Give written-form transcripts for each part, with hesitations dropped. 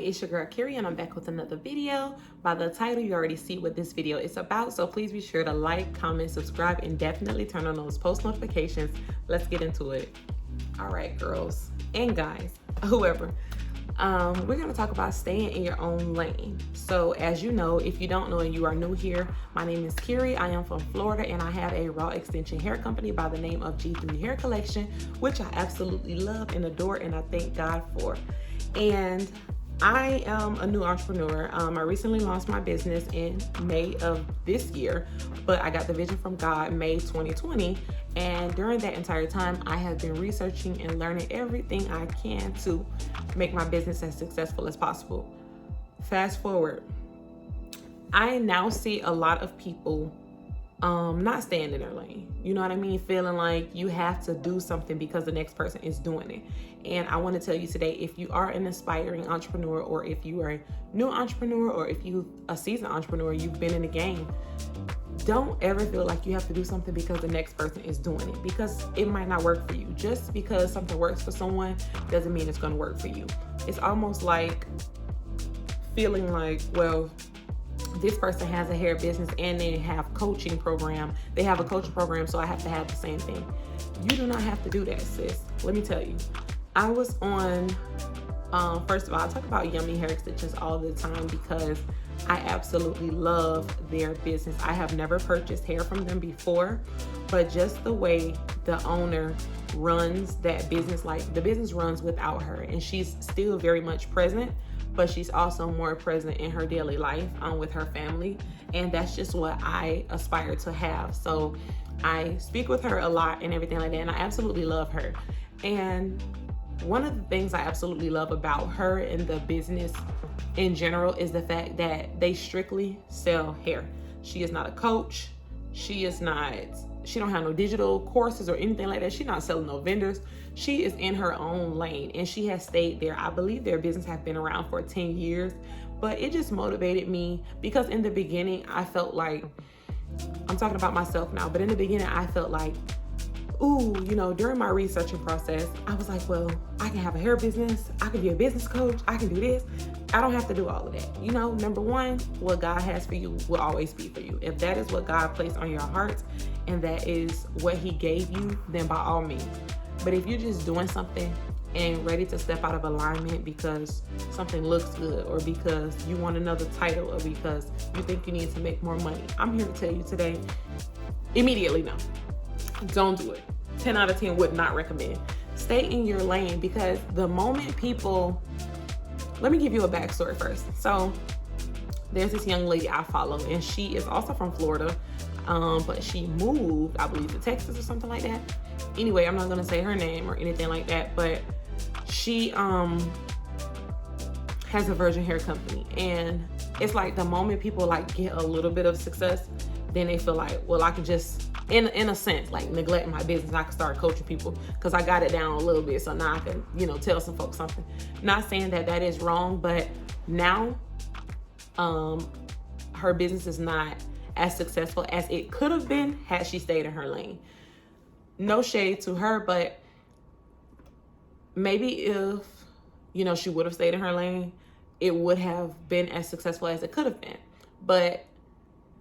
it's your girl Kiri, and I'm back with another video. By the title, you already see what this video is about, so please be sure to like, comment, subscribe, and definitely turn on those post notifications. Let's get into it. All right, girls and guys, whoever. We're going to talk about staying in your own lane. So as you know, if you don't know and you are new here, my name is Kiri. I am from Florida, and I have a raw extension hair company by the name of G3 Hair Collection, which I absolutely love and adore, and I thank God for. And I am a new entrepreneur. I recently launched my business in May of this year, but I got the vision from God May 2020. And during that entire time, I have been researching and learning everything I can to make my business as successful as possible. Fast forward, I now see a lot of people not staying in their lane. You know what I mean? Feeling like you have to do something because the next person is doing it. And I want to tell you today, if you are an aspiring entrepreneur, or if you are a new entrepreneur, or if you a seasoned entrepreneur, you've been in the game, don't ever feel like you have to do something because the next person is doing it, because it might not work for you. Just because something works for someone doesn't mean it's going to work for you. It's almost like feeling like, well, this person has a hair business and they have coaching program. They have a coaching program, so I have to have the same thing. You do not have to do that, sis. Let me tell you. I was on, first of all, I talk about Yummy Hair Extensions all the time because I absolutely love their business. I have never purchased hair from them before, but just the way the owner runs that business, like the business runs without her, and she's still very much present, but she's also more present in her daily life with her family. And that's just what I aspire to have. So I speak with her a lot and everything like that, and I absolutely love her. And one of the things I absolutely love about her and the business in general is the fact that they strictly sell hair. She is not a coach. She don't have no digital courses or anything like that. She's not selling no vendors. She is in her own lane, and she has stayed there. I believe their business has been around for 10 years, but it just motivated me because in the beginning, I felt like, I'm talking about myself now, but in the beginning, I felt like, ooh, during my researching process, I was like, well, I can have a hair business. I can be a business coach. I can do this. I don't have to do all of that. Number one, what God has for you will always be for you. If that is what God placed on your heart and that is what he gave you, then by all means. But if you're just doing something and ready to step out of alignment because something looks good, or because you want another title, or because you think you need to make more money, I'm here to tell you today, immediately no. Don't do it. 10 out of 10 would not recommend. Stay in your lane, because the moment people, let me give you a backstory first. So there's this young lady I follow, and she is also from Florida, but she moved, I believe, to Texas or something like that. Anyway, I'm not going to say her name or anything like that, but she has a virgin hair company, and it's like the moment people like get a little bit of success, then they feel like, well, I can just, in a sense, like neglect my business. I can start coaching people because I got it down a little bit, so now I can, tell some folks something. Not saying that that is wrong, but now her business is not as successful as it could have been had she stayed in her lane. No shade to her, but maybe if, she would have stayed in her lane, it would have been as successful as it could have been. But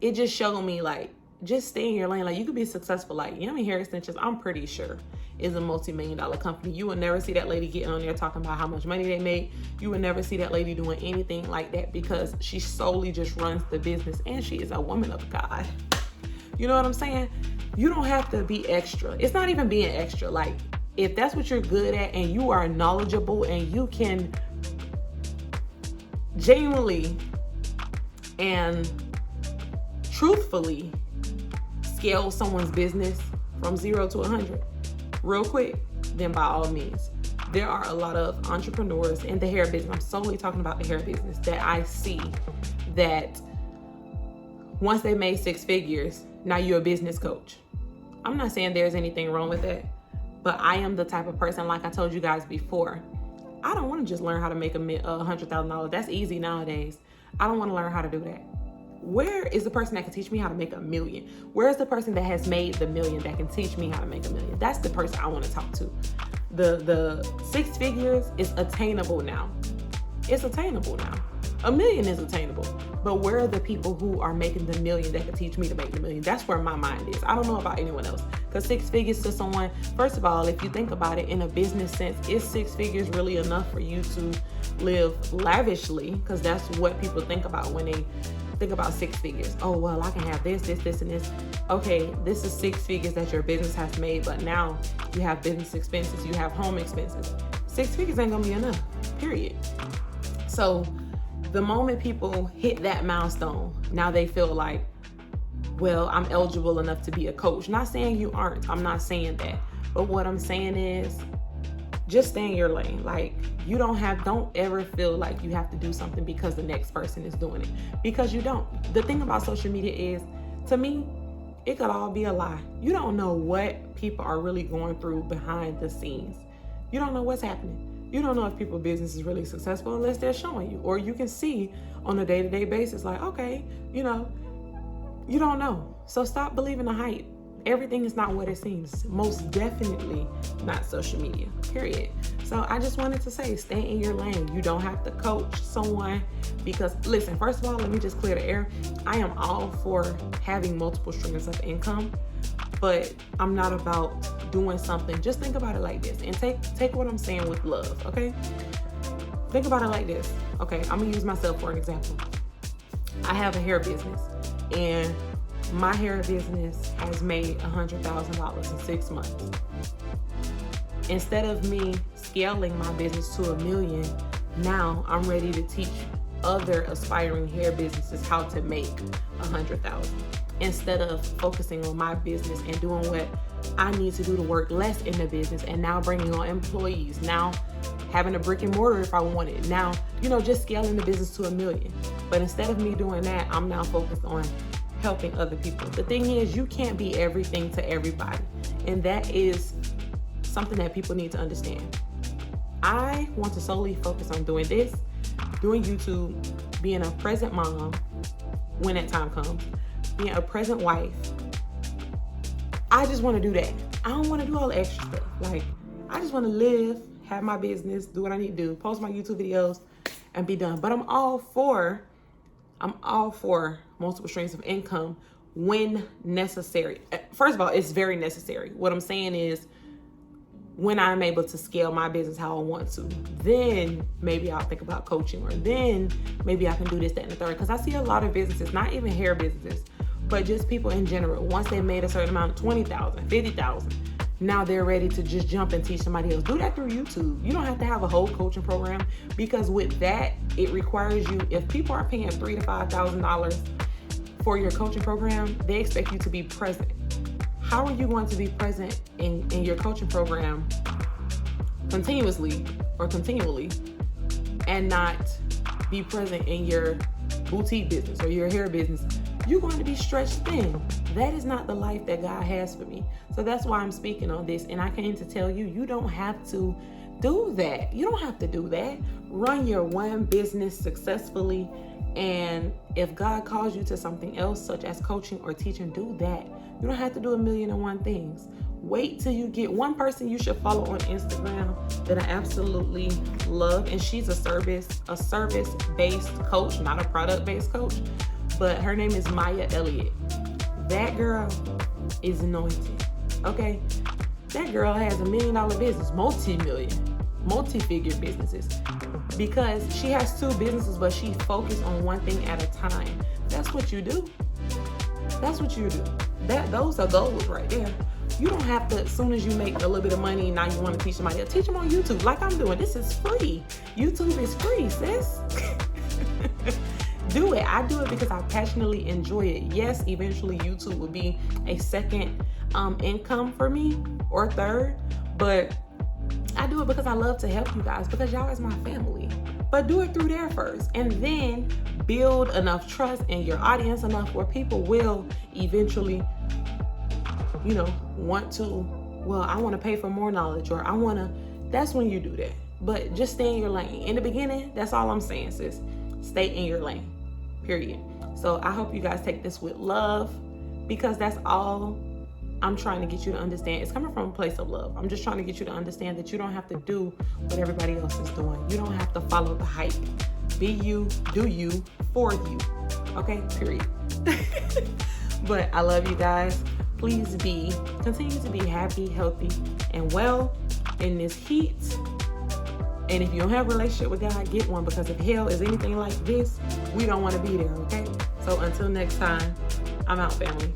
it just showed me, like, just stay in your lane. Like, you could be successful. Like, Yummy Hair Extensions, I'm pretty sure, is a multi-million-dollar company. You will never see that lady getting on there talking about how much money they make. You will never see that lady doing anything like that, because she solely just runs the business, and she is a woman of God. You know what I'm saying? You don't have to be extra. It's not even being extra. Like, if that's what you're good at and you are knowledgeable and you can genuinely and truthfully scale someone's business from 0 to 100 real quick, then by all means. There are a lot of entrepreneurs in the hair business, I'm solely talking about the hair business, that I see that once they made 6 figures, now you're a business coach. I'm not saying there's anything wrong with that, but I am the type of person, like I told you guys before, I don't want to just learn how to make $100,000. That's easy nowadays. I don't want to learn how to do that. Where is the person that can teach me how to make $1 million? Where is the person that has made the $1 million that can teach me how to make $1 million? That's the person I want to talk to. The 6 figures is attainable now. It's attainable now. $1 million is attainable. But where are the people who are making the $1 million that could teach me to make the $1 million? That's where my mind is. I don't know about anyone else. Because 6 figures to someone, first of all, if you think about it in a business sense, is 6 figures really enough for you to live lavishly? Because that's what people think about when they think about 6 figures. Oh, well, I can have this, and this. Okay, this is 6 figures that your business has made, but now you have business expenses, you have home expenses. 6 figures ain't gonna be enough, period. So the moment people hit that milestone, now they feel like, well, I'm eligible enough to be a coach. Not saying you aren't, I'm not saying that. But what I'm saying is, just stay in your lane. Like, don't ever feel like you have to do something because the next person is doing it. Because you don't. The thing about social media is, to me, it could all be a lie. You don't know what people are really going through behind the scenes. You don't know what's happening. You don't know if people's business is really successful unless they're showing you. Or you can see on a day-to-day basis, like, okay, you don't know. So stop believing the hype. Everything is not what it seems. Most definitely not social media, period. So I just wanted to say, stay in your lane. You don't have to coach someone because, listen, first of all, let me just clear the air. I am all for having multiple streams of income, but I'm not about doing something. Just think about it like this, and take what I'm saying with love, okay? Think about it like this. Okay, I'm gonna use myself for an example. I have a hair business, and my hair business has made $100,000 in 6 months. Instead of me scaling my business to $1 million, now I'm ready to teach other aspiring hair businesses how to make $100,000. Instead of focusing on my business and doing what I need to do to work less in the business, and now bringing on employees, now having a brick and mortar if I want it, now, just scaling the business to $1 million. But instead of me doing that, I'm now focused on helping other people. The thing is, you can't be everything to everybody. And that is something that people need to understand. I want to solely focus on doing this, doing YouTube, being a present mom when that time comes, being a present wife. I just want to do that. I don't want to do all the extra stuff. Like, I just want to live, have my business, do what I need to do, post my YouTube videos, and be done. But I'm all for multiple streams of income when necessary. First of all, it's very necessary. What I'm saying is, when I'm able to scale my business how I want to, then maybe I'll think about coaching, or then maybe I can do this, that, and the third. Because I see a lot of businesses, not even hair businesses, but just people in general, once they made a certain amount, 20,000, 50,000, now they're ready to just jump and teach somebody else. Do that through YouTube. You don't have to have a whole coaching program, because with that, it requires you, if people are paying $3,000 to $5,000 for your coaching program, they expect you to be present. How are you going to be present in your coaching program continuously or continually and not be present in your boutique business or your hair business? You're going to be stretched thin. That is not the life that God has for me. So that's why I'm speaking on this. And I came to tell you, you don't have to do that. You don't have to do that. Run your one business successfully. And if God calls you to something else, such as coaching or teaching, do that. You don't have to do 1,000,001 things. Wait till you get one person you should follow on Instagram that I absolutely love. And she's a service-based coach, not a product-based coach. But her name is Maya Elliott. That girl is anointed. Okay? That girl has $1 million business, multi-figure businesses. Because she has 2 businesses, but she focused on one thing at a time. That's what you do. That's what you do. Those are goals right there. You don't have to, as soon as you make a little bit of money, now you want to teach somebody else. Teach them on YouTube like I'm doing. This is free. YouTube is free, sis. Do it. I do it because I passionately enjoy it. Yes, eventually YouTube will be a second income for me, or third, but I do it because I love to help you guys, because y'all is my family. But do it through there first, and then build enough trust in your audience enough where people will eventually, want to, well, I want to pay for more knowledge, or that's when you do that. But just stay in your lane. In the beginning, that's all I'm saying, sis. Stay in your lane, period. So I hope you guys take this with love, because that's all I'm trying to get you to understand. It's coming from a place of love. I'm just trying to get you to understand that you don't have to do what everybody else is doing. You don't have to follow the hype. Be you, do you, for you. Okay, period. But I love you guys. Please continue to be happy, healthy, and well in this heat. And if you don't have a relationship with God, get one, because if hell is anything like this, we don't want to be there, okay? So until next time, I'm out, family.